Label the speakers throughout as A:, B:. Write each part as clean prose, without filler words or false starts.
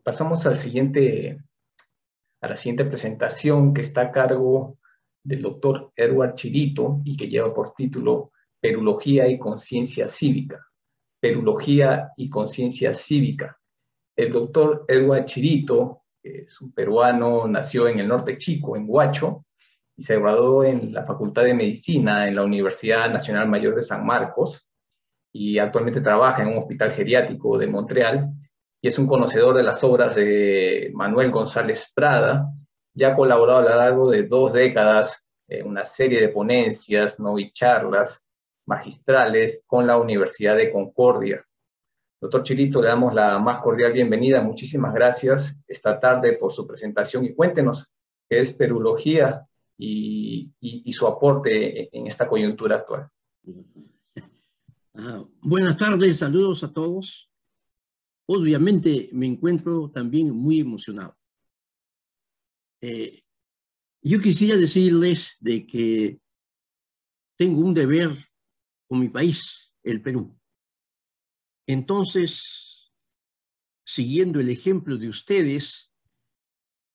A: Pasamos a la siguiente presentación que está a cargo del doctor Edward Chirito y que lleva por título Perulogía y Conciencia Cívica. Perulogía y Conciencia Cívica. El doctor Edward Chirito es un peruano, nació en el norte chico, en Huacho, y se graduó en la Facultad de Medicina en la Universidad Nacional Mayor de San Marcos, y actualmente trabaja en un hospital geriátrico de Montreal, y es un conocedor de las obras de Manuel González Prada, y ha colaborado a lo largo de 2 décadas en una serie de ponencias, ¿no?, y charlas magistrales con la Universidad de Concordia. Doctor Chirito, le damos la más cordial bienvenida. Muchísimas gracias esta tarde por su presentación, y cuéntenos qué es perulogía y su aporte en esta coyuntura actual.
B: Buenas tardes, saludos a todos. Obviamente me encuentro también muy emocionado. Yo quisiera decirles de que tengo un deber con mi país, el Perú. Entonces, siguiendo el ejemplo de ustedes,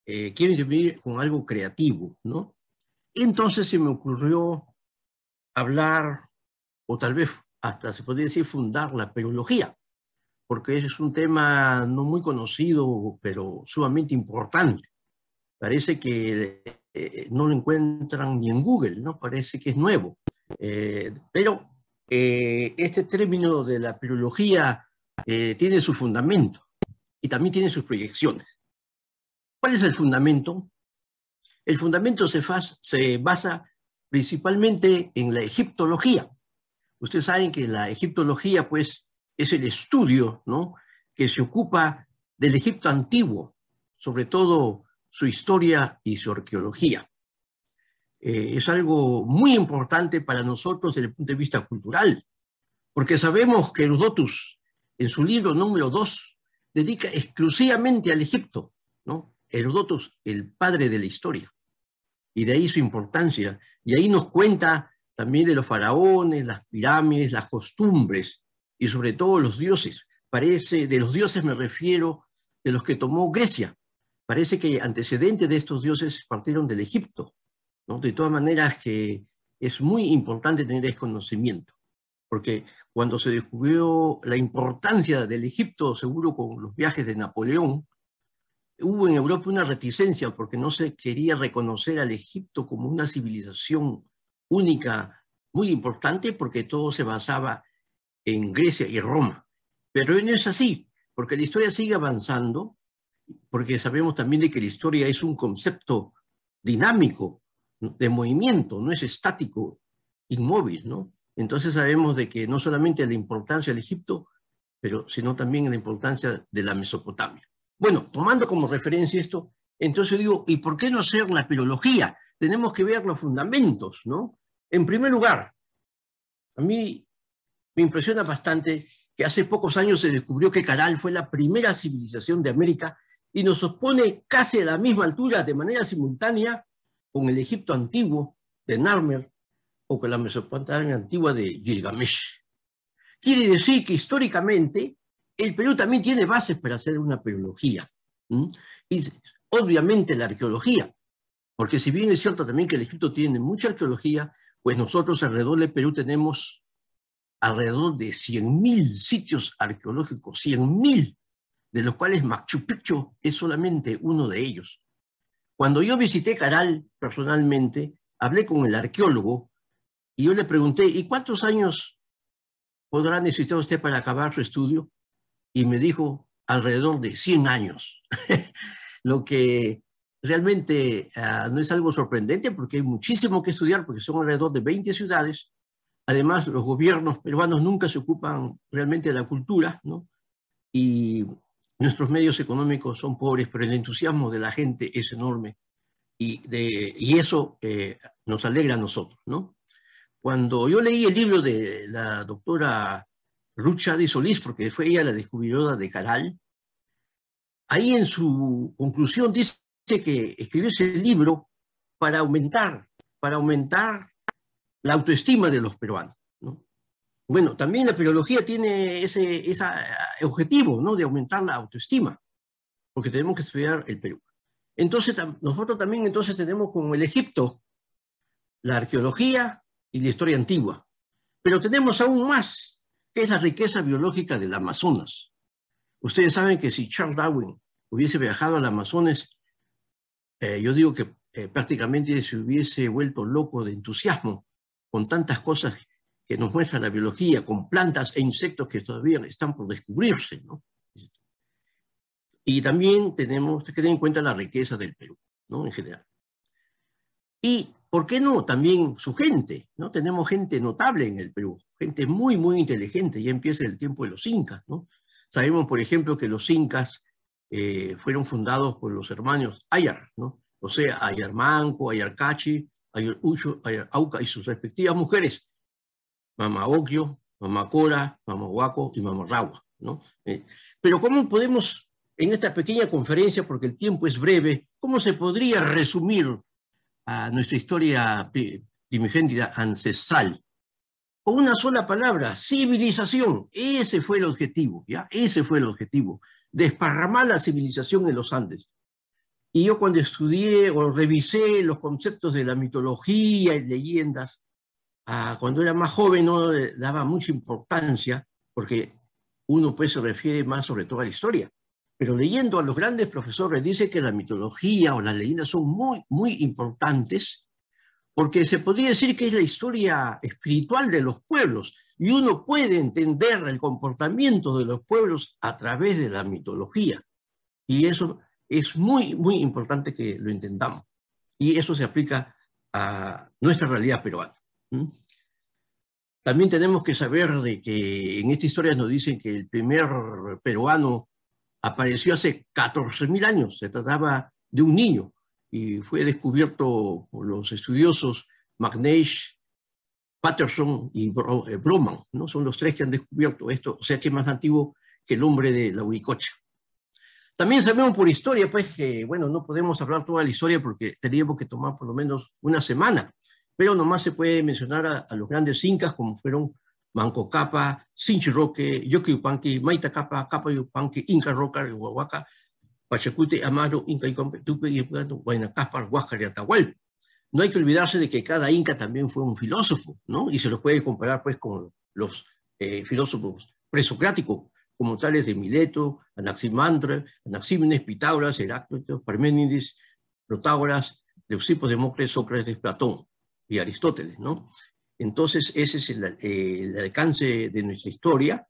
B: quiero intervenir con algo creativo, ¿no? Entonces se me ocurrió hablar, o tal vez hasta se podría decir fundar la perulogía, porque es un tema no muy conocido, pero sumamente importante. Parece que no lo encuentran ni en Google, ¿no? Parece que es nuevo. Pero este término de la perulogía tiene su fundamento y también tiene sus proyecciones. ¿Cuál es el fundamento? El fundamento se basa principalmente en la egiptología. Ustedes saben que la egiptología, pues, es el estudio, ¿no?, que se ocupa del Egipto antiguo, sobre todo su historia y su arqueología. Es algo muy importante para nosotros desde el punto de vista cultural, porque sabemos que Herodotus, en su libro número 2, dedica exclusivamente al Egipto, ¿no? Herodotus, el padre de la historia, y de ahí su importancia, y ahí nos cuenta también de los faraones, las pirámides, las costumbres, y sobre todo los dioses. Parece, de los dioses me refiero de los que tomó Grecia. Parece que antecedentes de estos dioses partieron del Egipto, ¿no? De todas maneras que es muy importante tener ese conocimiento, porque cuando se descubrió la importancia del Egipto, seguro con los viajes de Napoleón, hubo en Europa una reticencia porque no se quería reconocer al Egipto como una civilización única, muy importante, porque todo se basaba en Grecia y Roma. Pero no es así, porque la historia sigue avanzando, porque sabemos también de que la historia es un concepto dinámico, ¿no?, de movimiento, no es estático, inmóvil, ¿no? Entonces sabemos de que no solamente la importancia del Egipto, pero sino también la importancia de la Mesopotamia. Bueno, tomando como referencia esto, entonces digo, ¿y por qué no hacer la pirología? Tenemos que ver los fundamentos, ¿no? En primer lugar, a mí me impresiona bastante que hace pocos años se descubrió que Caral fue la primera civilización de América y nos pone casi a la misma altura, de manera simultánea, con el Egipto antiguo de Narmer o con la Mesopotamia antigua de Gilgamesh. Quiere decir que históricamente el Perú también tiene bases para hacer una perología. Y obviamente la arqueología, porque si bien es cierto también que el Egipto tiene mucha arqueología, pues nosotros alrededor del Perú tenemos alrededor de 100.000 sitios arqueológicos, 100.000, de los cuales Machu Picchu es solamente uno de ellos. Cuando yo visité Caral personalmente, hablé con el arqueólogo y yo le pregunté, ¿y cuántos años podrá necesitar usted para acabar su estudio? Y me dijo, alrededor de 100 años. Lo que realmente no es algo sorprendente, porque hay muchísimo que estudiar, porque son alrededor de 20 ciudades. Además, los gobiernos peruanos nunca se ocupan realmente de la cultura, ¿no? Y nuestros medios económicos son pobres, pero el entusiasmo de la gente es enorme. Y eso nos alegra a nosotros, ¿no? Cuando yo leí el libro de la doctora Ruth Chade Solís, porque fue ella la descubridora de Caral, ahí en su conclusión dice que escribió ese libro para aumentar la autoestima de los peruanos, ¿no? Bueno, también la filología tiene ese objetivo, ¿no?, de aumentar la autoestima. porque tenemos que estudiar el Perú. Entonces, nosotros también entonces tenemos como el Egipto, la arqueología y la historia antigua. Pero tenemos aún más, que es la riqueza biológica del Amazonas. Ustedes saben que si Charles Darwin hubiese viajado al Amazonas, yo digo que prácticamente se hubiese vuelto loco de entusiasmo con tantas cosas que nos muestra la biología, con plantas e insectos que todavía están por descubrirse, ¿no? Y también tenemos que tener en cuenta la riqueza del Perú, ¿no? En general. Y, ¿por qué no? También su gente, ¿no? Tenemos gente notable en el Perú, gente muy, muy inteligente. Ya empieza el tiempo de los incas, ¿no? Sabemos, por ejemplo, que los incas fueron fundados por los hermanos Ayar, ¿no? O sea, Ayar Manco, Ayar Cachi, Ayar Ucho, Ayar Auca y sus respectivas mujeres, Mama Ocllo, Mama Cora, Mama Huaco y Mama Rawa, ¿no? Pero ¿cómo podemos, en esta pequeña conferencia, porque el tiempo es breve, cómo se podría resumir a nuestra historia primigénita ancestral? Con una sola palabra: civilización. Ese fue el objetivo, ¿ya? Ese fue el objetivo, desparramar la civilización en los Andes. Y yo cuando estudié o revisé los conceptos de la mitología y leyendas, cuando era más joven no le daba mucha importancia, porque uno pues se refiere más sobre todo a la historia. Pero leyendo a los grandes profesores dice que la mitología o las leyendas son muy, muy importantes, porque se podría decir que es la historia espiritual de los pueblos, y uno puede entender el comportamiento de los pueblos a través de la mitología. Y eso es muy, muy importante que lo entendamos. Y eso se aplica a nuestra realidad peruana. También tenemos que saber de que en esta historia nos dicen que el primer peruano apareció hace 14.000 años. Se trataba de un niño y fue descubierto por los estudiosos McNeish, Patterson y Broman, ¿no? Son los tres que han descubierto esto, o sea que es más antiguo que el hombre de la Uricocha. También sabemos por historia, pues, que, bueno, no podemos hablar toda la historia porque tendríamos que tomar por lo menos una semana, pero nomás se puede mencionar a los grandes incas como fueron Manco Cápac, Sinchi Roque, Yoki Yupanqui, Maita Cápac, Capa Yupanqui, Inca Roca, Huahuaca, Pachacute, Amaro, Inca Icompe, Tupe, Huayna Cápac, Huáscar y Atahualpa. No hay que olvidarse de que cada inca también fue un filósofo, ¿no? Y se los puede comparar, pues, con los filósofos presocráticos, como tales de Mileto, Anaximandro, Anaxímenes, Pitágoras, Heráclito, Parménides, Protágoras, Leucipo, Demócrates, Sócrates, Platón y Aristóteles, ¿no? Entonces, ese es el alcance de nuestra historia,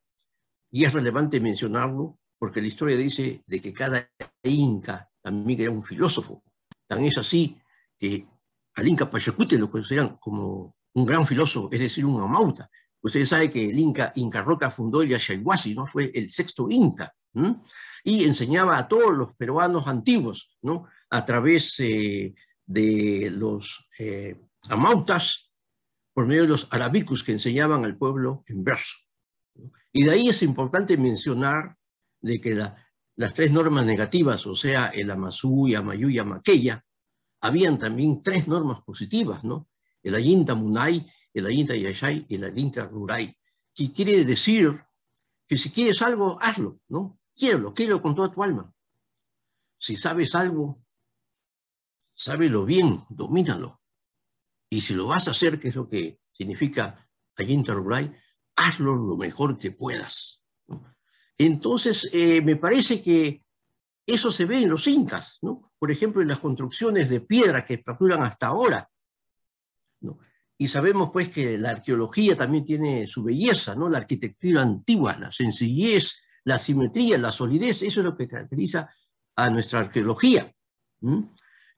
B: y es relevante mencionarlo porque la historia dice de que cada inca también era un filósofo. Tan es así que al inca Pachacute lo consideran como un gran filósofo, es decir, un amauta. Ustedes saben que el Inca Roca fundó el Yaxayhuasi, ¿no? Fue el sexto inca, ¿no? Y enseñaba a todos los peruanos antiguos, ¿no? A través de los amautas, por medio de los arabicus que enseñaban al pueblo en verso, ¿no? Y de ahí es importante mencionar de que las tres normas negativas, o sea, el Amazú, Amayú y Amaqueya, habían también tres normas positivas, ¿no? El Ayinta Munay, el Ayinta Yashay y el Ayinta Ruray, que quiere decir que si quieres algo, hazlo, ¿no? Quiérelo con toda tu alma. Si sabes algo, sábelo bien, domínalo. Y si lo vas a hacer, que es lo que significa Ayinta Ruray, hazlo lo mejor que puedas, ¿no? Entonces, me parece que eso se ve en los incas, ¿no? Por ejemplo, en las construcciones de piedra que perduran hasta ahora, ¿no? Y sabemos, pues, que la arqueología también tiene su belleza, ¿no? La arquitectura antigua, la sencillez, la simetría, la solidez, eso es lo que caracteriza a nuestra arqueología.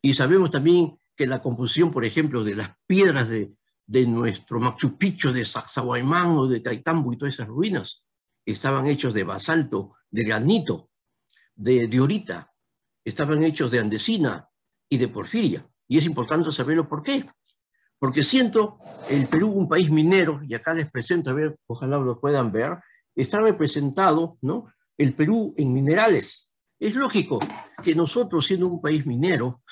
B: Y sabemos también que la composición, por ejemplo, de las piedras de nuestro Machu Picchu, de Sacsayhuamán o de Taitambo y todas esas ruinas, estaban hechos de basalto, de granito, de diorita, estaban hechos de andesina y de porfiria. Y es importante saberlo por qué. Porque siento el Perú un país minero, y acá les presento, a ver, ojalá lo puedan ver, está representado, ¿no?, el Perú en minerales. Es lógico que nosotros, siendo un país minero,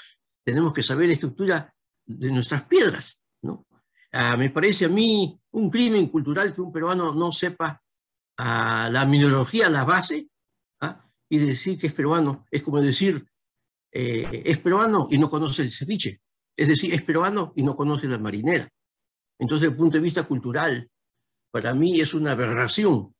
B: tenemos que saber la estructura de nuestras piedras, ¿no? Me parece a mí un crimen cultural que un peruano no sepa la mineralogía, la base, y decir que es peruano es como decir, es peruano y no conoce el ceviche. Es decir, es peruano y no conoce la marinera. Entonces, desde el punto de vista cultural, para mí es una aberración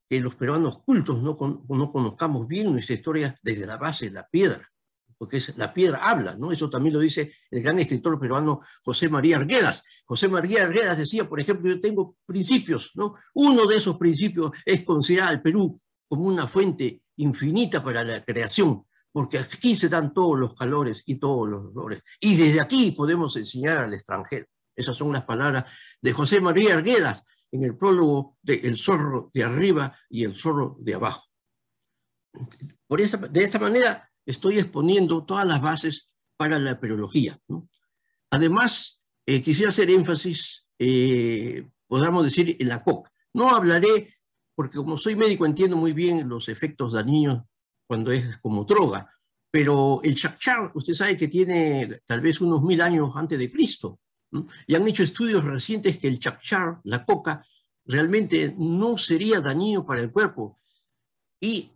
B: que los peruanos cultos no conozcamos bien nuestra historia desde la base de la piedra, porque la piedra habla, ¿no? Eso también lo dice el gran escritor peruano José María Arguedas. José María Arguedas decía, por ejemplo, yo tengo principios, ¿no? Uno de esos principios es considerar al Perú como una fuente infinita para la creación, porque aquí se dan todos los calores y todos los dolores, y desde aquí podemos enseñar al extranjero. Esas son las palabras de José María Arguedas en el prólogo de El zorro de arriba y el zorro de abajo. De esta manera estoy exponiendo todas las bases para la perología, ¿no? Además, quisiera hacer énfasis, podríamos decir, en la coca. No hablaré, porque como soy médico entiendo muy bien los efectos dañinos cuando es como droga, pero el chacchar, usted sabe que tiene tal vez unos 1000 años antes de Cristo, ¿no? Y han hecho estudios recientes que el chacchar, la coca, realmente no sería dañino para el cuerpo. Y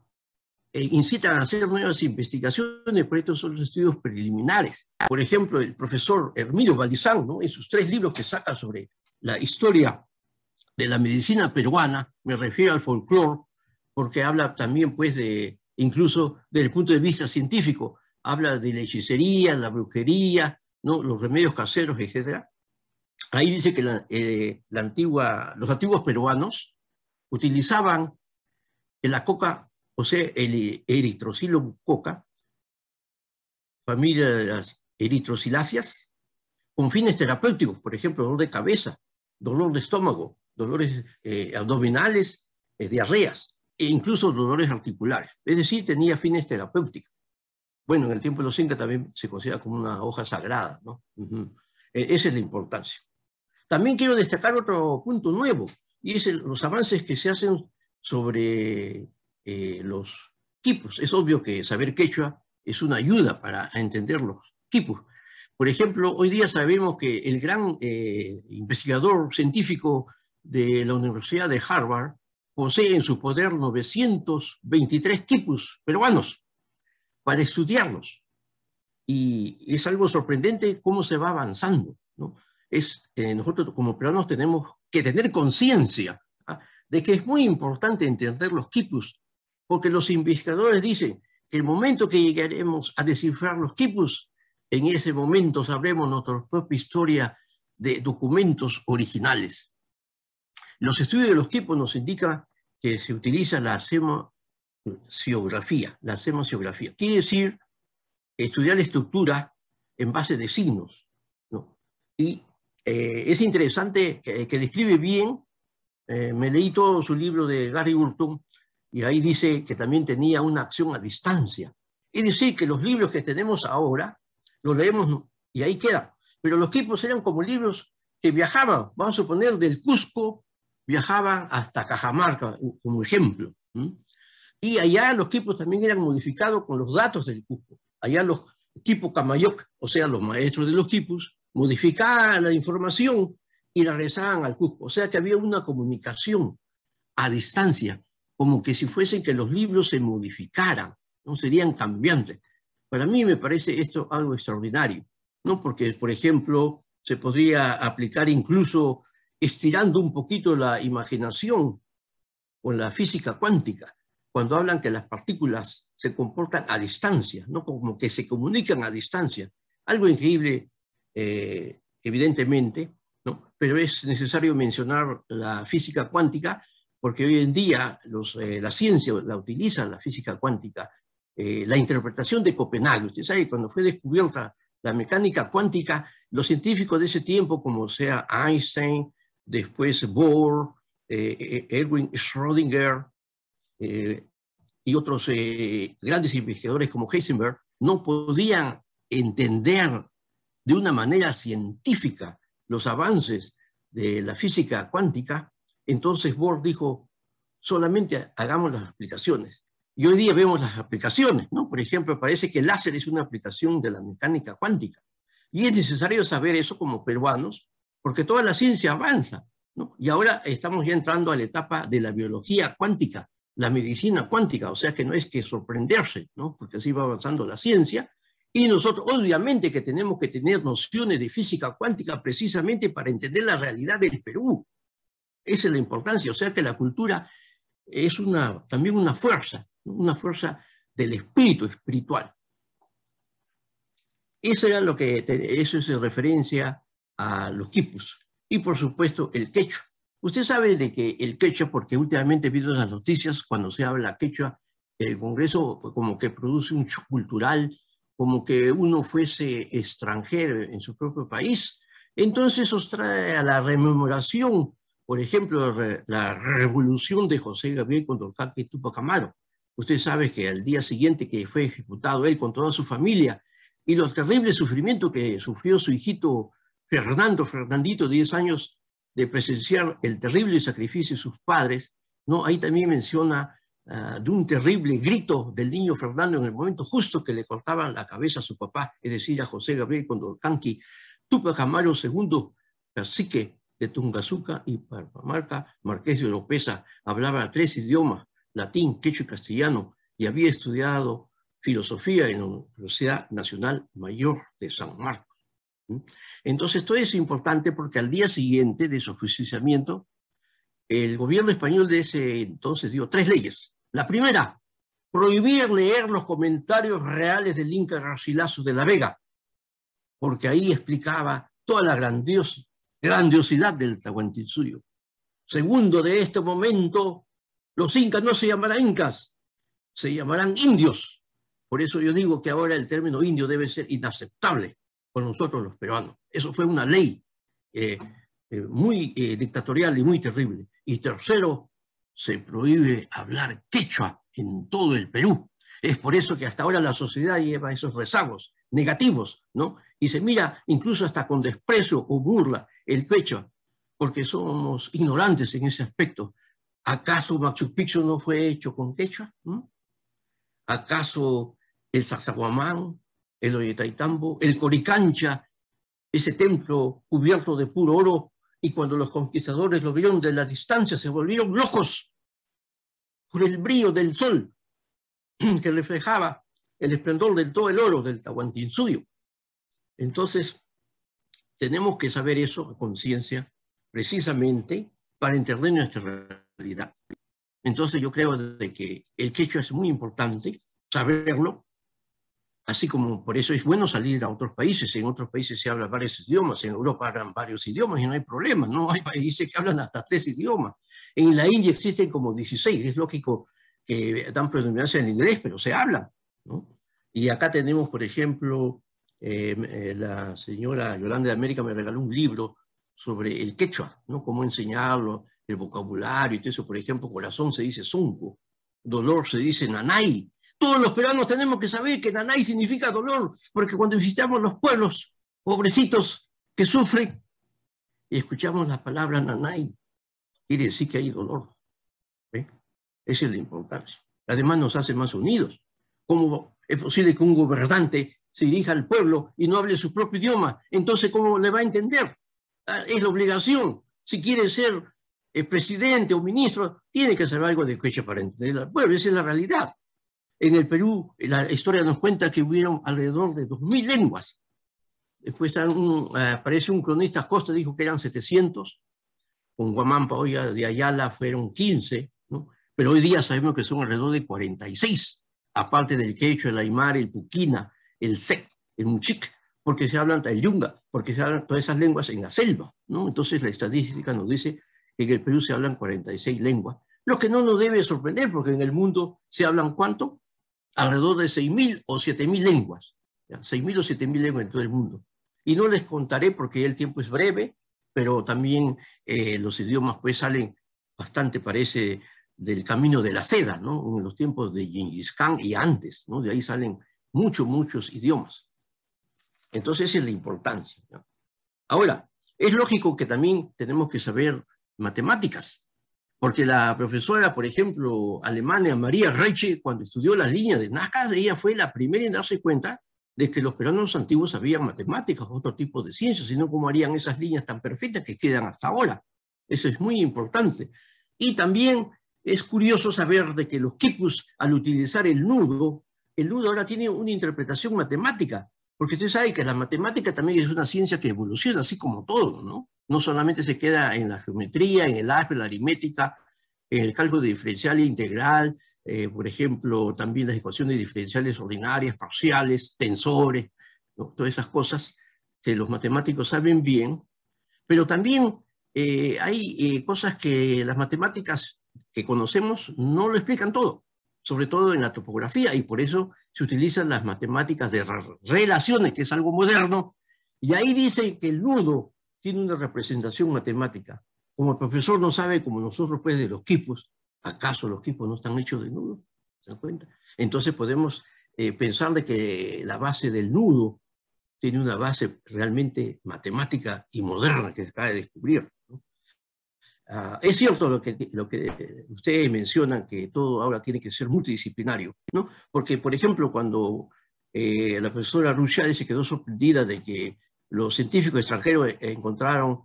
B: incitan a hacer nuevas investigaciones, pero estos son los estudios preliminares. Por ejemplo, el profesor Hermilio Valdizán, ¿no? En sus 3 libros que saca sobre la historia de la medicina peruana, me refiero al folclore, porque habla también, pues, incluso desde el punto de vista científico, habla de la hechicería, la brujería, ¿no? Los remedios caseros, etc. Ahí dice que los antiguos peruanos utilizaban la coca, o sea, el eritrocilo coca, familia de las eritrociláceas, con fines terapéuticos, por ejemplo, dolor de cabeza, dolor de estómago, dolores abdominales, diarreas, e incluso dolores articulares. Es decir, tenía fines terapéuticos. Bueno, en el tiempo de los incas también se considera como una hoja sagrada, ¿no? Esa es la importancia. También quiero destacar otro punto nuevo, y es los avances que se hacen sobre los quipus. Es obvio que saber quechua es una ayuda para entender los quipus. Por ejemplo, hoy día sabemos que el gran investigador científico de la Universidad de Harvard posee en su poder 923 quipus peruanos para estudiarlos. Y es algo sorprendente cómo se va avanzando, ¿no? Nosotros como peruanos tenemos que tener conciencia, ¿ah?, de que es muy importante entender los quipus, porque los investigadores dicen que el momento que llegaremos a descifrar los quipus, en ese momento sabremos nuestra propia historia de documentos originales. Los estudios de los quipus nos indican que se utiliza la semasiografía. La semasiografía quiere decir estudiar la estructura en base de signos, ¿no? Y es interesante que describe bien, me leí todo su libro de Gary Burton, y ahí dice que también tenía una acción a distancia. Es decir, que los libros que tenemos ahora, los leemos y ahí quedan. Pero los quipus eran como libros que viajaban, vamos a suponer, del Cusco, viajaban hasta Cajamarca, como ejemplo. Y allá los quipus también eran modificados con los datos del Cusco. Allá los quipus Camayoc, o sea, los maestros de los quipus, modificaban la información y la regresaban al Cusco. O sea que había una comunicación a distancia, como que si fuesen que los libros se modificaran, no serían cambiantes. Para mí me parece esto algo extraordinario, ¿no? Porque, por ejemplo, se podría aplicar incluso estirando un poquito la imaginación con la física cuántica, cuando hablan que las partículas se comportan a distancia, ¿no? Como que se comunican a distancia. Algo increíble, evidentemente, ¿no? Pero es necesario mencionar la física cuántica, porque hoy en día la ciencia la utiliza, la física cuántica, la interpretación de Copenhague. Usted sabe, cuando fue descubierta la mecánica cuántica, los científicos de ese tiempo, como sea Einstein, después Bohr, Erwin Schrödinger, y otros grandes investigadores como Heisenberg, no podían entender de una manera científica los avances de la física cuántica. Entonces Bohr dijo, solamente hagamos las aplicaciones. Y hoy día vemos las aplicaciones, ¿no? Por ejemplo, parece que el láser es una aplicación de la mecánica cuántica. Y es necesario saber eso como peruanos, porque toda la ciencia avanza, ¿no? Y ahora estamos ya entrando a la etapa de la biología cuántica, la medicina cuántica, o sea que no es que sorprenderse, ¿no? Porque así va avanzando la ciencia, y nosotros obviamente que tenemos que tener nociones de física cuántica precisamente para entender la realidad del Perú. Esa es la importancia, o sea que la cultura es también una fuerza, ¿no? Una fuerza del espíritu espiritual. Eso es en referencia a los quipus. Y por supuesto el quechua. Usted sabe de que el quechua, porque últimamente he visto en las noticias cuando se habla quechua, el Congreso pues, como que produce un shock cultural, como que uno fuese extranjero en su propio país. Entonces eso trae a la rememoración, por ejemplo, la revolución de José Gabriel Condorcanqui y Túpac Amaru. Usted sabe que al día siguiente que fue ejecutado él con toda su familia, y los terribles sufrimientos que sufrió su hijito Fernandito, 10 años, de presenciar el terrible sacrificio de sus padres, ¿no? Ahí también menciona de un terrible grito del niño Fernando en el momento justo que le cortaban la cabeza a su papá, es decir, a José Gabriel Condorcanqui, Túpac Amaru II, cacique de Tungazuca y Pampamarca, marqués de Oropesa, hablaba 3 idiomas, latín, quechua y castellano, y había estudiado filosofía en la Universidad Nacional Mayor de San Marcos. Entonces, todo es importante porque al día siguiente de su fusilamiento, el gobierno español de ese entonces dio 3 leyes. La primera, prohibir leer los comentarios reales del Inca Garcilaso de la Vega, porque ahí explicaba toda la grandiosidad del Tahuantinsuyo. Segundo, de este momento, los incas no se llamarán incas, se llamarán indios. Por eso yo digo que ahora el término indio debe ser inaceptable por nosotros los peruanos. Eso fue una ley muy dictatorial y muy terrible. Y tercero, se prohíbe hablar quechua en todo el Perú. Es por eso que hasta ahora la sociedad lleva esos rezagos negativos, ¿no? Y se mira incluso hasta con desprecio o burla el quechua, porque somos ignorantes en ese aspecto. ¿Acaso Machu Picchu no fue hecho con quechua? ¿Acaso el Sacsayhuamán, el Ollantaytambo, el Coricancha, ese templo cubierto de puro oro, y cuando los conquistadores lo vieron de la distancia se volvieron locos por el brillo del sol que reflejaba el esplendor de todo el oro del Tahuantinsuyo? Entonces, tenemos que saber eso a conciencia, precisamente para entender nuestra realidad. Entonces yo creo de que el quechua es muy importante saberlo, así como por eso es bueno salir a otros países. En otros países se hablan varios idiomas, en Europa hablan varios idiomas y no hay problema, ¿no? Hay países que hablan hasta 3 idiomas. En la India existen como 16, es lógico que dan predominancia en el inglés, pero se hablan, ¿no? Y acá tenemos, por ejemplo, la señora Yolanda de América me regaló un libro sobre el quechua, ¿no? Cómo enseñarlo, el vocabulario y todo eso. Por ejemplo, corazón se dice zunco, dolor se dice nanay. Todos los peruanos tenemos que saber que nanay significa dolor, porque cuando visitamos los pueblos pobrecitos que sufren y escuchamos la palabra nanay, quiere decir que hay dolor. ¿Ve? Esa es la importancia. Además nos hace más unidos. ¿Cómo es posible que un gobernante se dirija al pueblo y no hable su propio idioma? Entonces, ¿cómo le va a entender? Es la obligación. Si quiere ser presidente o ministro, tiene que saber algo de quechua para entender al pueblo. Esa es la realidad. En el Perú, la historia nos cuenta que hubieron alrededor de 2000 lenguas. Después aparece un cronista Costa, dijo que eran 700. Con Guamán Paoya de Ayala fueron 15, ¿no? Pero hoy día sabemos que son alrededor de 46, aparte del quechua, el aymara, el puquina, el sec, el muchic, porque se hablan el yunga, porque se hablan todas esas lenguas en la selva, ¿no? Entonces la estadística nos dice que en el Perú se hablan 46 lenguas, lo que no nos debe sorprender, porque en el mundo se hablan ¿cuánto? Alrededor de 6.000 o 7.000 lenguas, 6.000 o 7.000 lenguas en todo el mundo. Y no les contaré porque el tiempo es breve, pero también los idiomas pues salen bastante, parece, del camino de la seda, ¿no? En los tiempos de Gengis Khan y antes, ¿no? De ahí salen muchos idiomas. Entonces esa es la importancia, ¿no? Ahora, es lógico que también tenemos que saber matemáticas, porque la profesora, por ejemplo, alemana María Reiche, cuando estudió las líneas de Nazca, ella fue la primera en darse cuenta de que los peruanos antiguos sabían matemáticas, otro tipo de ciencias, sino cómo harían esas líneas tan perfectas que quedan hasta ahora. Eso es muy importante. Y también es curioso saber de que los quipus, al utilizar el nudo ahora tiene una interpretación matemática, porque usted sabe que la matemática también es una ciencia que evoluciona, así como todo, ¿no? No solamente se queda en la geometría, en el álgebra, la aritmética, en el cálculo diferencial e integral, por ejemplo, también las ecuaciones diferenciales ordinarias, parciales, tensores, ¿no? Todas esas cosas que los matemáticos saben bien, pero también hay cosas que las matemáticas que conocemos no lo explican todo, sobre todo en la topografía, y por eso se utilizan las matemáticas de relaciones, que es algo moderno, y ahí dice que el nudo tiene una representación matemática. Como el profesor no sabe, como nosotros, pues, de los quipos, ¿acaso los quipos no están hechos de nudo? ¿Se dan cuenta? Entonces podemos pensar de que la base del nudo tiene una base realmente matemática y moderna que se acaba de descubrir, ¿no? Es cierto lo que ustedes mencionan, que todo ahora tiene que ser multidisciplinario, ¿no? Porque, por ejemplo, cuando la profesora Ruchal se quedó sorprendida de que los científicos extranjeros encontraron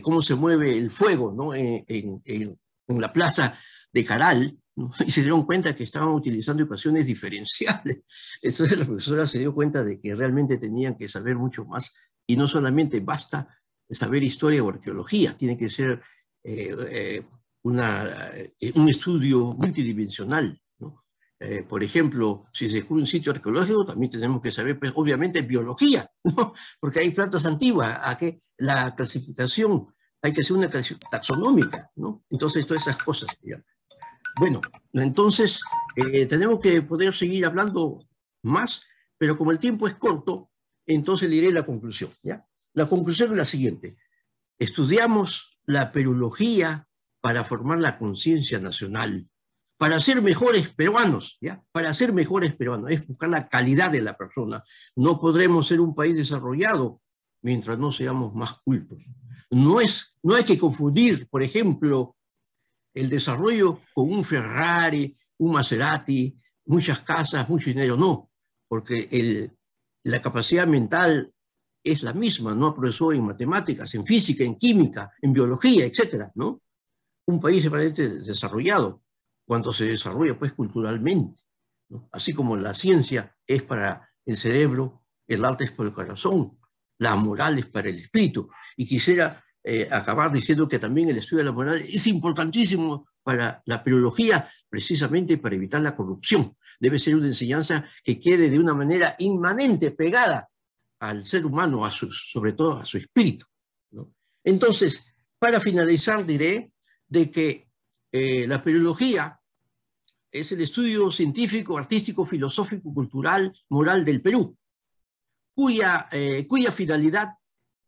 B: cómo se mueve el fuego, ¿no? En la plaza de Caral, ¿no? Y se dieron cuenta que estaban utilizando ecuaciones diferenciales. Entonces la profesora se dio cuenta de que realmente tenían que saber mucho más, y no solamente basta saber historia o arqueología, tiene que ser un estudio multidimensional, ¿no? Por ejemplo, si se descubre un sitio arqueológico, también tenemos que saber, pues, obviamente, biología, ¿no? Porque hay plantas antiguas, a que la clasificación, hay que hacer una clasificación taxonómica, ¿no? Entonces, todas esas cosas, ¿ya? Bueno, entonces, tenemos que poder seguir hablando más, pero como el tiempo es corto, entonces le diré la conclusión, ¿ya? La conclusión es la siguiente: estudiamos la perulogía para formar la conciencia nacional, para ser mejores peruanos, ¿ya? Para ser mejores peruanos, es buscar la calidad de la persona. No podremos ser un país desarrollado mientras no seamos más cultos. No hay que confundir, por ejemplo, el desarrollo con un Ferrari, un Maserati, muchas casas, mucho dinero, no, porque la capacidad mental es la misma, no progresó en matemáticas, en física, en química, en biología, etcétera, ¿no? Un país aparentemente desarrollado, cuando se desarrolla, pues, culturalmente, ¿no? Así como la ciencia es para el cerebro, el arte es para el corazón, la moral es para el espíritu. Y quisiera acabar diciendo que también el estudio de la moral es importantísimo para la filología, precisamente para evitar la corrupción. Debe ser una enseñanza que quede de una manera inmanente, pegada al ser humano, sobre todo a su espíritu, ¿no? Entonces, para finalizar, diré de que la filología es el estudio científico, artístico, filosófico, cultural, moral del Perú, cuya finalidad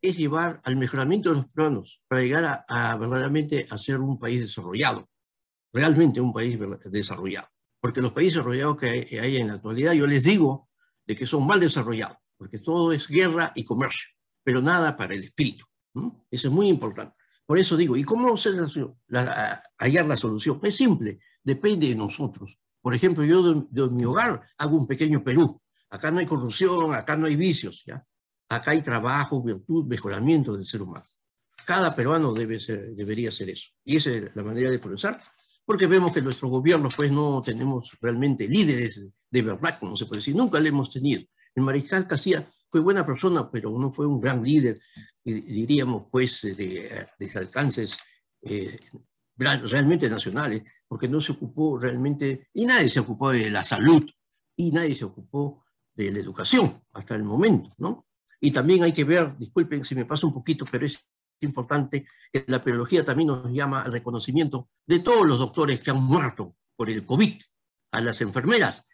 B: es llevar al mejoramiento de los peruanos para llegar a verdaderamente a ser un país desarrollado, realmente un país desarrollado. Porque los países desarrollados que hay en la actualidad, yo les digo de que son mal desarrollados, porque todo es guerra y comercio, pero nada para el espíritu, ¿no? Eso es muy importante. Por eso digo, ¿y cómo hallar la solución? Es simple, depende de nosotros. Por ejemplo, yo de mi hogar hago un pequeño Perú. Acá no hay corrupción, acá no hay vicios, ¿ya? Acá hay trabajo, virtud, mejoramiento del ser humano. Cada peruano debería ser eso. Y esa es la manera de progresar, porque vemos que nuestros gobiernos, pues, no tenemos realmente líderes de verdad, como se puede decir. Nunca le hemos tenido. El mariscal Casilla fue buena persona, pero no fue un gran líder, diríamos, pues, de alcances realmente nacionales, porque no se ocupó realmente, y nadie se ocupó de la salud, y nadie se ocupó de la educación hasta el momento, ¿no? Y también hay que ver, disculpen si me paso un poquito, pero es importante que la pedagogía también nos llama al reconocimiento de todos los doctores que han muerto por el COVID, a las enfermeras,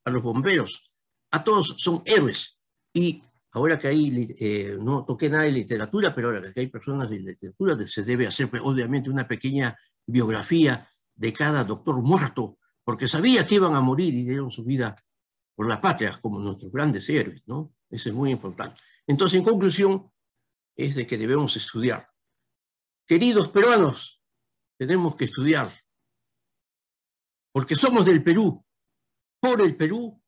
B: a los bomberos, a todos son héroes. Y ahora que hay, no toqué nada de literatura, pero ahora que hay personas de literatura, se debe hacer, pues, obviamente, una pequeña biografía de cada doctor muerto, porque sabía que iban a morir y dieron su vida por la patria, como nuestros grandes héroes, ¿no? Eso es muy importante. Entonces, en conclusión, es de que debemos estudiar. Queridos peruanos, tenemos que estudiar, porque somos del Perú, por el Perú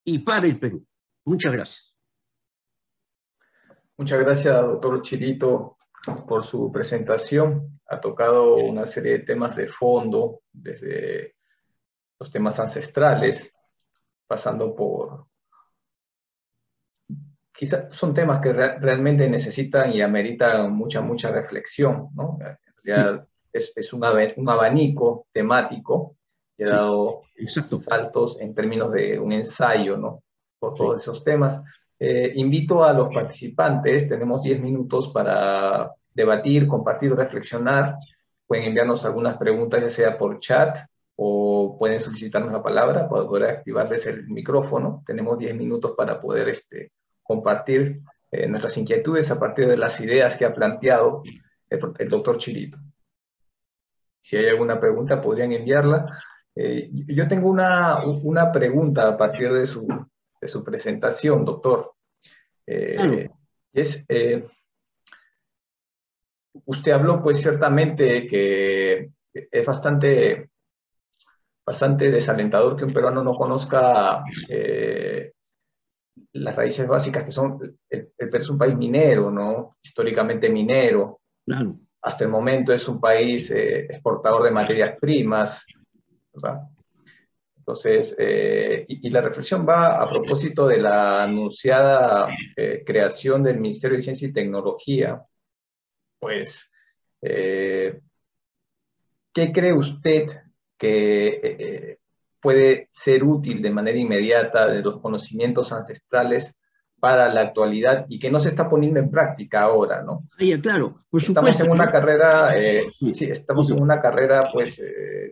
B: y para el Perú. Muchas gracias.
A: Muchas gracias, doctor Chirito. por su presentación. Ha tocado una serie de temas de fondo, desde los temas ancestrales, pasando por... Quizás son temas que realmente necesitan y ameritan mucha reflexión, ¿no? En
B: Sí,
A: realidad es un abanico temático que ha
B: sí,
A: dado
B: exacto.
A: saltos en términos de un ensayo, ¿no? Por
B: Sí.
A: todos esos temas. Invito a los participantes, tenemos 10 minutos para debatir, compartir, reflexionar. Pueden enviarnos algunas preguntas, ya sea por chat o pueden solicitarnos la palabra para poder activarles el micrófono. Tenemos 10 minutos para poder compartir nuestras inquietudes a partir de las ideas que ha planteado el doctor Chirito. Si hay alguna pregunta, podrían enviarla. Yo tengo una pregunta a partir de su presentación, doctor.
B: Claro,
A: Es, usted habló, pues, ciertamente que es bastante desalentador que un peruano no conozca las raíces básicas que son, el Perú es un país minero, ¿no? Históricamente minero.
B: claro.
A: Hasta el momento es un país exportador de materias primas, ¿verdad? Entonces, y la reflexión va a propósito de la anunciada creación del Ministerio de Ciencia y Tecnología. Pues, ¿qué cree usted que puede ser útil de manera inmediata de los conocimientos ancestrales para la actualidad y que no se está poniendo en práctica ahora, ¿no?
B: Ah, ya, claro, por
A: Estamos
B: supuesto,
A: en una
B: ¿no?
A: carrera,
B: Sí,
A: sí, estamos en
B: sí,
A: una carrera, pues,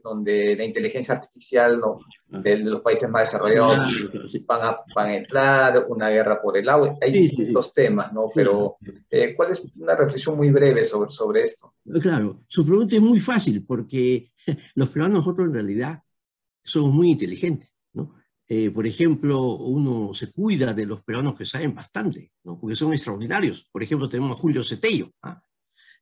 A: donde la inteligencia artificial, ¿no?
B: ah,
A: De los países más desarrollados
B: claro, claro, sí.
A: van a entrar, una guerra por el agua, hay
B: Sí, sí, sí,
A: distintos temas, ¿no?
B: claro.
A: Pero, ¿cuál es una reflexión muy breve sobre esto?
B: Claro, su pregunta es muy fácil porque los peruanos nosotros en realidad somos muy inteligentes, ¿no? Por ejemplo, uno se cuida de los peruanos que saben bastante, ¿no? Porque son extraordinarios. Por ejemplo, tenemos a Julio Cetello, ¿ah?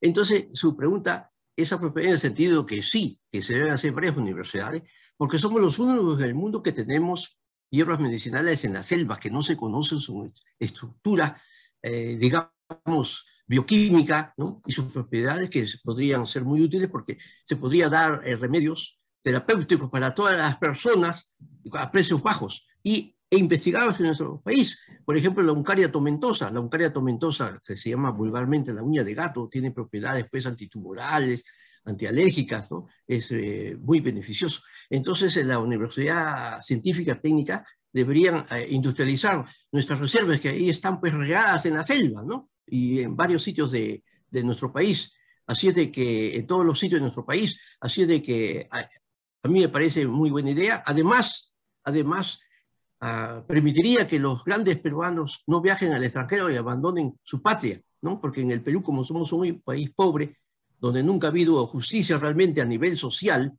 B: Entonces, su pregunta es apropiada en el sentido que sí, que se deben hacer varias universidades, porque somos los únicos del mundo que tenemos hierbas medicinales en las selvas, que no se conoce su estructura, digamos, bioquímica, ¿no? Y sus propiedades que podrían ser muy útiles porque se podría dar remedios terapéuticos para todas las personas a precios bajos e investigados en nuestro país. Por ejemplo, la Uncaria tomentosa, que se llama vulgarmente la uña de gato, tiene propiedades pues, antitumorales, antialérgicas, ¿no? Es muy beneficioso. Entonces, en la Universidad Científica Técnica deberían industrializar nuestras reservas, que ahí están pues regadas en la selva, ¿no? Y en varios sitios de nuestro país. Así es de que, en todos los sitios de nuestro país, así es de que a mí me parece muy buena idea. Además, permitiría que los grandes peruanos no viajen al extranjero y abandonen su patria, ¿no? Porque en el Perú, como somos un país pobre, donde nunca ha habido justicia realmente a nivel social,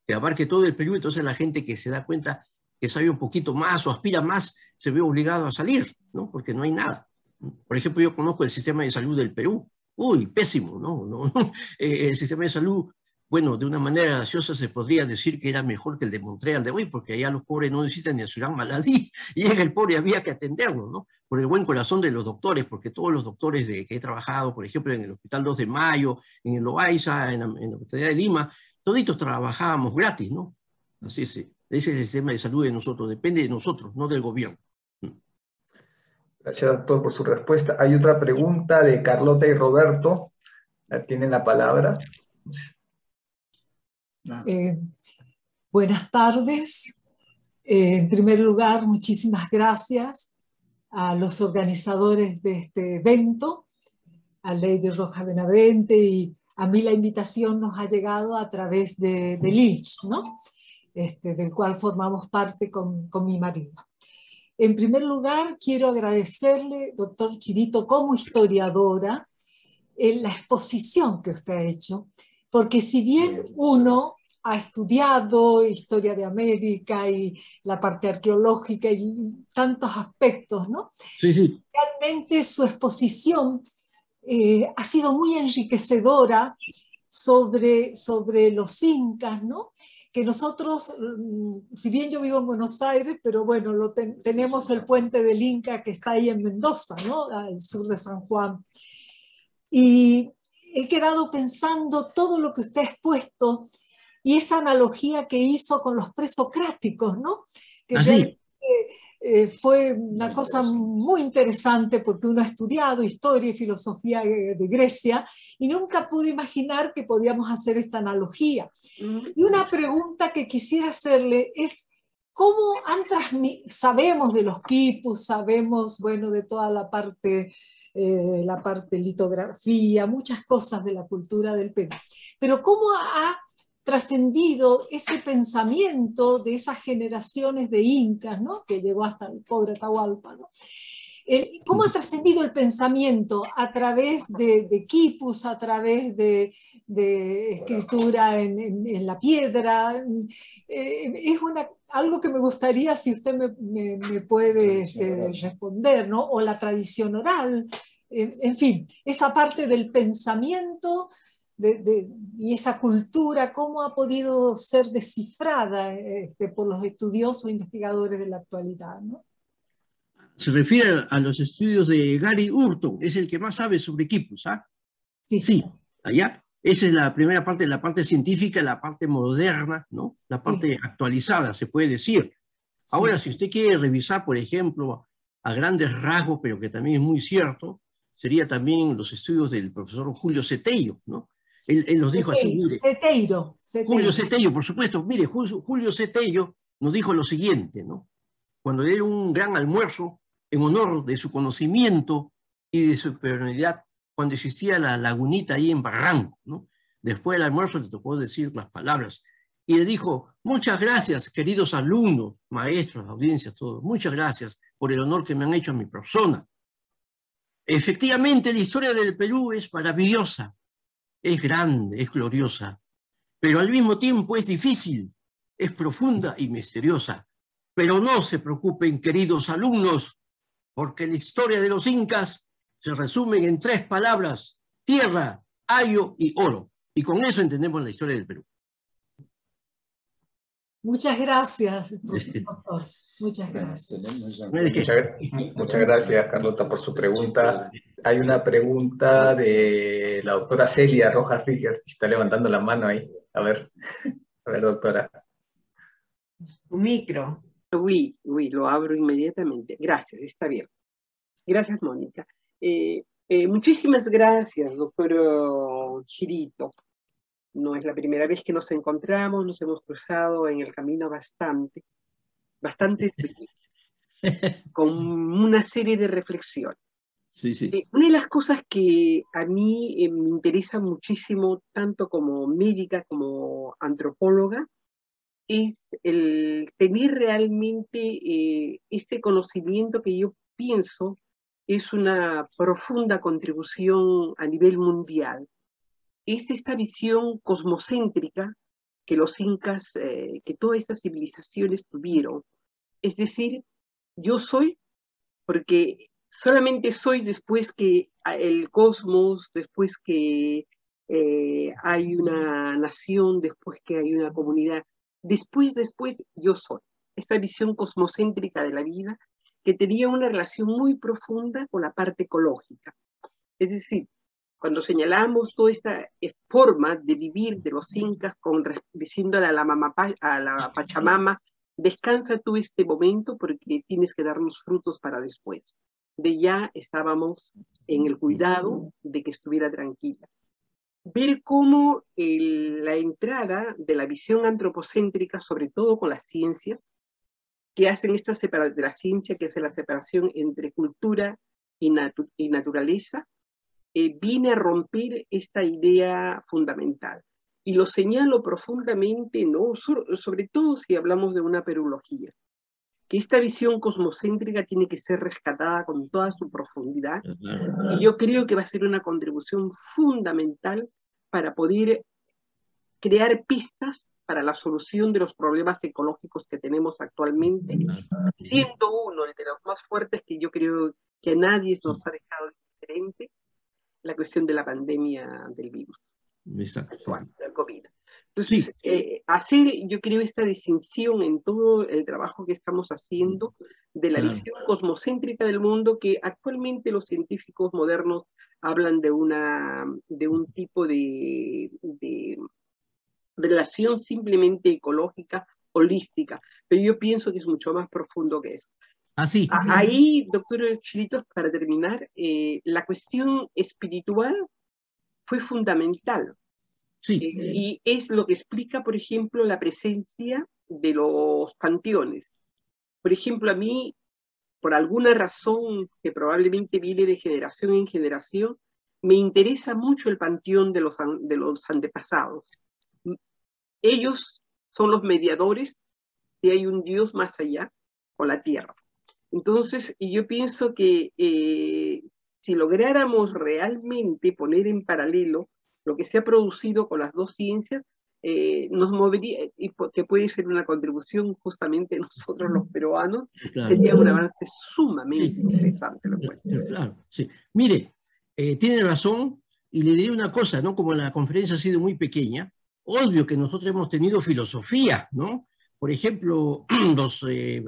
B: que abarque todo el Perú, entonces la gente que se da cuenta que sabe un poquito más o aspira más, se ve obligado a salir, ¿no? Porque no hay nada. Por ejemplo, yo conozco el sistema de salud del Perú. Uy, pésimo, ¿no? No, no. El sistema de salud, bueno, de una manera graciosa se podría decir que era mejor que el de Montreal de hoy, porque allá los pobres no necesitan ni Assurán Maladí, y llega el pobre, había que atenderlo, ¿no? Por el buen corazón de los doctores, porque todos los doctores que he trabajado, por ejemplo, en el Hospital 2 de Mayo, en el Loaiza, en la Universidad de Lima, toditos trabajábamos gratis, ¿no? Así es, ese es el sistema de salud de nosotros, depende de nosotros, no del gobierno.
A: Gracias, doctor, por su respuesta. Hay otra pregunta de Carlota y Roberto. ¿Tienen la palabra?
C: Eh, Buenas tardes. En primer lugar, muchísimas gracias a los organizadores de este evento, a Lady Roja Benavente, y a mí la invitación nos ha llegado a través de Lilch, ¿no? Del cual formamos parte con mi marido. En primer lugar, quiero agradecerle, doctor Chirito, como historiadora, la exposición que usted ha hecho, porque si bien uno ha estudiado historia de América y la parte arqueológica y tantos aspectos, ¿no?
B: Sí, sí.
C: Realmente su exposición ha sido muy enriquecedora sobre los incas, ¿no? Que nosotros, si bien yo vivo en Buenos Aires, pero bueno, tenemos el puente del Inca que está ahí en Mendoza, ¿no? Al sur de San Juan. Y he quedado pensando todo lo que usted ha expuesto y esa analogía que hizo con los presocráticos, ¿no? Que
B: Así.
C: fue una cosa muy interesante porque uno ha estudiado historia y filosofía de Grecia y nunca pude imaginar que podíamos hacer esta analogía. Y una pregunta que quisiera hacerle es, ¿cómo sabemos de los quipus, sabemos, bueno, de toda la parte litografía, muchas cosas de la cultura del Perú, pero cómo ha trascendido ese pensamiento de esas generaciones de incas, ¿no? Que llegó hasta el pobre Atahualpa, ¿no? ¿Cómo ha trascendido el pensamiento a través de quipus, a través de escritura en la piedra? Es algo que me gustaría, si usted me puede responder, ¿no? O la tradición oral, en fin, esa parte del pensamiento y esa cultura, ¿cómo ha podido ser descifrada por los estudiosos e investigadores de la actualidad, ¿no?
B: Se refiere a los estudios de Gary Hurton, es el que más sabe sobre quipus, ¿ah?
C: Sí.
B: Sí, allá. Esa es la primera parte, la parte científica, la parte moderna, ¿no? La parte
C: Sí.
B: actualizada, se puede decir.
C: Sí.
B: Ahora, si usted quiere revisar, por ejemplo, a grandes rasgos, pero que también es muy cierto, sería también los estudios del profesor Julio Setello, ¿no? Él nos dijo así, mire.
C: Seteiro.
B: Julio Setello, por supuesto. Mire, Julio Setello nos dijo lo siguiente, ¿no? Cuando le dieron un gran almuerzo en honor de su conocimiento y de su superioridad, cuando existía la lagunita ahí en Barranco, ¿no? Después del almuerzo le tocó decir las palabras. Y le dijo, muchas gracias, queridos alumnos, maestros, audiencias, todos, muchas gracias por el honor que me han hecho a mi persona. Efectivamente, la historia del Perú es maravillosa, es grande, es gloriosa, pero al mismo tiempo es difícil, es profunda y misteriosa. Pero no se preocupen, queridos alumnos, porque la historia de los incas se resume en 3 palabras: tierra, ayo y oro. Y con eso entendemos la historia del Perú.
C: Muchas gracias, doctor. Muchas gracias.
A: Muchas gracias, Carlota, por su pregunta. Hay una pregunta de la doctora Celia Rojas Ríguez, que está levantando la mano ahí. A ver, doctora.
D: Tu micro.
E: Oui, lo abro inmediatamente. Gracias, está bien. Gracias, Mónica. Muchísimas gracias, doctor Chirito. No es la primera vez que nos encontramos, nos hemos cruzado en el camino bastante con una serie de reflexiones.
B: Sí, sí.
E: Una de las cosas que a mí me interesa muchísimo, tanto como médica como antropóloga, es el tener realmente este conocimiento que yo pienso es una profunda contribución a nivel mundial. Es esta visión cosmocéntrica que los incas, que todas estas civilizaciones tuvieron. Es decir, yo soy porque solamente soy después que el cosmos, después que hay una nación, después que hay una comunidad. Después yo soy. Esta visión cosmocéntrica de la vida que tenía una relación muy profunda con la parte ecológica. Es decir, cuando señalamos toda esta forma de vivir de los incas, diciéndole a la Pachamama, descansa tú este momento porque tienes que darnos frutos para después. De ya estábamos en el cuidado de que estuviera tranquila. Ver cómo la entrada de la visión antropocéntrica, sobre todo con las ciencias, que hacen esta separación de la ciencia, que hace la separación entre cultura y naturaleza, viene a romper esta idea fundamental. Y lo señalo profundamente, ¿no? Sobre todo si hablamos de una perulogía, que esta visión cosmocéntrica tiene que ser rescatada con toda su profundidad, y yo creo que va a ser una contribución fundamental para poder crear pistas para la solución de los problemas ecológicos que tenemos actualmente, siendo uno de los más fuertes que yo creo que a nadie nos ha dejado indiferente, la cuestión de la pandemia del virus.
B: Exacto.
E: Del COVID. Entonces, hacer, yo creo, esta distinción en todo el trabajo que estamos haciendo de la visión cosmocéntrica del mundo, que actualmente los científicos modernos hablan de un tipo de relación simplemente ecológica, holística, pero yo pienso que es mucho más profundo que eso.
B: Así.
E: Ahí, doctor Chiritos, para terminar, la cuestión espiritual fue fundamental.
B: Sí.
E: Y es lo que explica, por ejemplo, la presencia de los panteones. Por ejemplo, a mí, por alguna razón que probablemente viene de generación en generación, me interesa mucho el panteón de los antepasados. Ellos son los mediadores de hay un Dios más allá, con la tierra. Entonces, yo pienso que si lográramos realmente poner en paralelo lo que se ha producido con las dos ciencias, nos movería, y que puede ser una contribución justamente nosotros los peruanos, sería un avance sumamente interesante.
B: Claro, sí. Mire, tiene razón, y le diré una cosa, ¿no? Como la conferencia ha sido muy pequeña, obvio que nosotros hemos tenido filosofía, ¿no? Por ejemplo,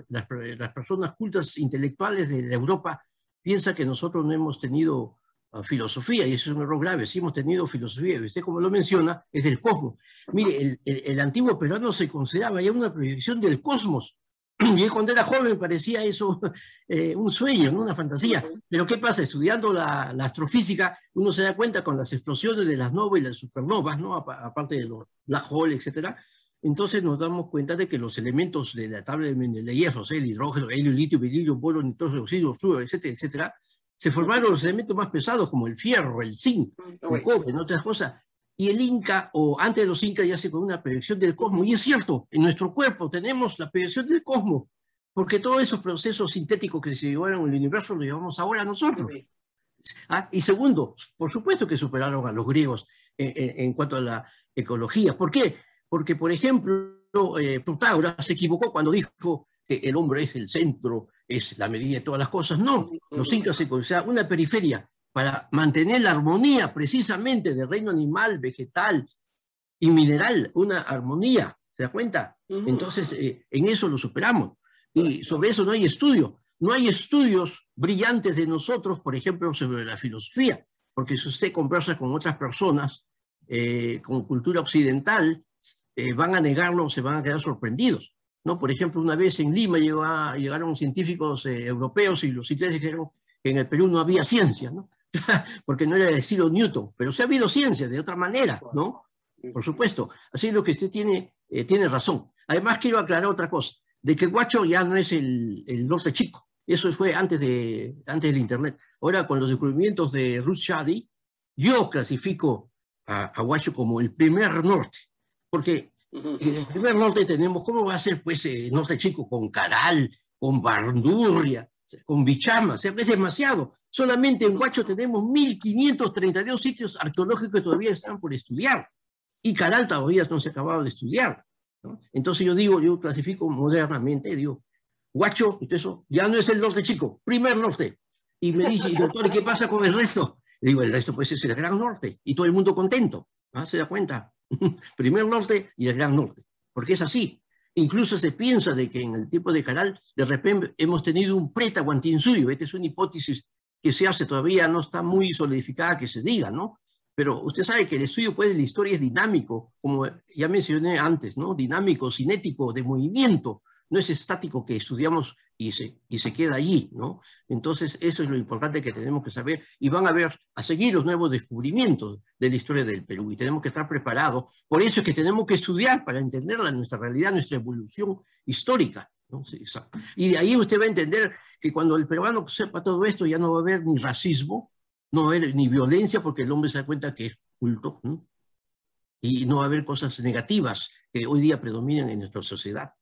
B: las personas cultas intelectuales de Europa piensan que nosotros no hemos tenido filosofía, y eso es un error grave. Sí hemos tenido filosofía, y usted, como lo menciona, es del cosmos. Mire, el antiguo peruano se consideraba ya una proyección del cosmos. Y cuando era joven parecía eso un sueño, ¿no? Una fantasía. Pero ¿qué pasa? Estudiando la astrofísica, uno se da cuenta con las explosiones de las novas y las supernovas, ¿no? Aparte de los black holes, etcétera. Entonces nos damos cuenta de que los elementos de la tabla de Mendeleev, o sea, el hidrógeno, helio, litio, berilio, boro, nitrógeno, oxígeno, flúor, etcétera, etcétera, se formaron los elementos más pesados como el fierro, el zinc, el cobre, ¿no? Otras cosas. Y el Inca, o antes de los Incas, ya se con una proyección del cosmos. Y es cierto, en nuestro cuerpo tenemos la proyección del cosmos, porque todos esos procesos sintéticos que se llevaron en el universo los llevamos ahora nosotros. Y segundo, por supuesto que superaron a los griegos en cuanto a la ecología. ¿Por qué? Porque, por ejemplo, Protágoras se equivocó cuando dijo que el hombre es el centro, es la medida de todas las cosas. No, los incas se consideraban una periferia para mantener la armonía precisamente del reino animal, vegetal y mineral, una armonía, ¿se da cuenta? Entonces, en eso lo superamos. Y sobre eso no hay estudio. No hay estudios brillantes de nosotros, por ejemplo, sobre la filosofía, porque si usted conversa con otras personas con cultura occidental, van a negarlo o se van a quedar sorprendidos, ¿no? Por ejemplo, una vez en Lima llegaron científicos europeos y los ingleses dijeron que en el Perú no había ciencia, ¿no? Porque no era del estilo Newton, pero sí ha habido ciencia de otra manera, ¿no? Por supuesto. Así es lo que usted tiene razón. Además, quiero aclarar otra cosa, de que Huacho ya no es el norte chico. Eso fue antes del Internet. Ahora, con los descubrimientos de Ruth Shady, yo clasifico a Huacho como el primer norte, porque en el primer norte tenemos, ¿cómo va a ser pues norte chico? Con Caral, con Bandurria, con Bichama, o sea, es demasiado. Solamente en Huacho tenemos 1.532 sitios arqueológicos que todavía están por estudiar, y Caral todavía no se ha acabado de estudiar, ¿no? Entonces yo clasifico modernamente, digo, Huacho, eso ya no es el norte chico, primer norte. Y me dice, doctor, ¿y qué pasa con el resto? Le digo, el resto pues es el gran norte, y todo el mundo contento, ¿ah? ¿Se da cuenta? Primer norte y el gran norte, porque es así. Incluso se piensa de que en el tiempo de Caral, de repente hemos tenido un pretahuantinsuyo. Esta es una hipótesis que se hace, todavía no está muy solidificada que se diga, ¿no? Pero usted sabe que el estudio pues, de la historia es dinámico, como ya mencioné antes, ¿no? Dinámico, cinético, de movimiento. No es estático que estudiamos y se queda allí, ¿no? Entonces, eso es lo importante que tenemos que saber, y van a seguir los nuevos descubrimientos de la historia del Perú, y tenemos que estar preparados. Por eso es que tenemos que estudiar para entender nuestra realidad, nuestra evolución histórica, ¿no? Sí, exacto. Y de ahí usted va a entender que cuando el peruano sepa todo esto, ya no va a haber ni racismo, no va a haber ni violencia, porque el hombre se da cuenta que es culto, ¿no? Y no va a haber cosas negativas que hoy día predominan en nuestra sociedad.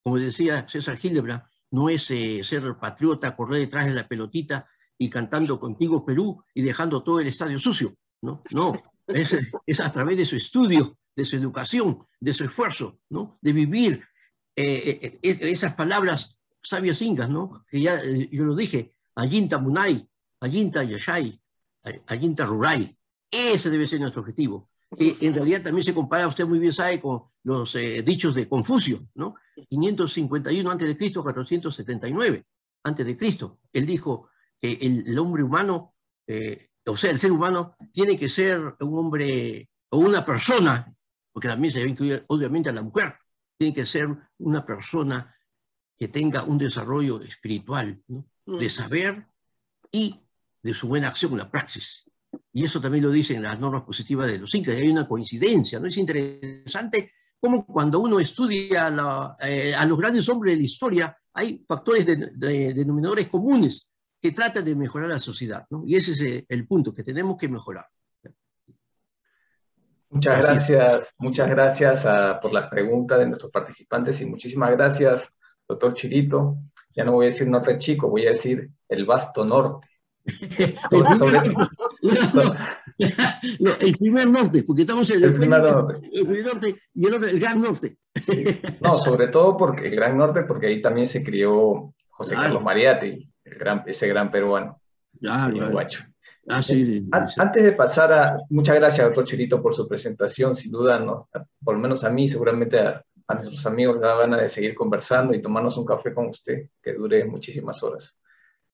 B: Como decía César Hildebrand, no es ser patriota, correr detrás de la pelotita y cantando Contigo Perú y dejando todo el estadio sucio, ¿no? No, es a través de su estudio, de su educación, de su esfuerzo, ¿no? De vivir esas palabras sabias incas, ¿no? Que ya yo lo dije, Ayinta Munay, Ayinta Yashay, Ayinta Ruray. Ese debe ser nuestro objetivo. que en realidad también se compara, usted muy bien sabe, con los dichos de Confucio, ¿no? 551 a.C., 479 a.C. Él dijo que el hombre humano, o sea, el ser humano, tiene que ser un hombre o una persona, porque también se incluye obviamente a la mujer, tiene que ser una persona que tenga un desarrollo espiritual, ¿no? De saber y de su buena acción, la praxis. Y eso también lo dicen las normas positivas de los incas, y hay una coincidencia, ¿no? Es interesante cómo cuando uno estudia a los grandes hombres de la historia, hay factores denominadores comunes que tratan de mejorar la sociedad, ¿no? Y ese es el punto que tenemos que mejorar.
A: Muchas gracias por las preguntas de nuestros participantes y muchísimas gracias, doctor Chirito. Ya no voy a decir norte chico, voy a decir el vasto norte.
B: El primer norte, porque estamos en
A: el primer norte.
B: El primer norte y el otro, el gran norte.
A: Sí. No, sobre todo porque el gran norte, porque ahí también se crió José Carlos Mariátegui, ese gran peruano. Guacho.
B: Sí.
A: Antes de pasar muchas gracias, doctor Chirito, por su presentación. Sin duda, por lo menos a mí, seguramente a nuestros amigos les da ganas de seguir conversando y tomarnos un café con usted, que dure muchísimas horas.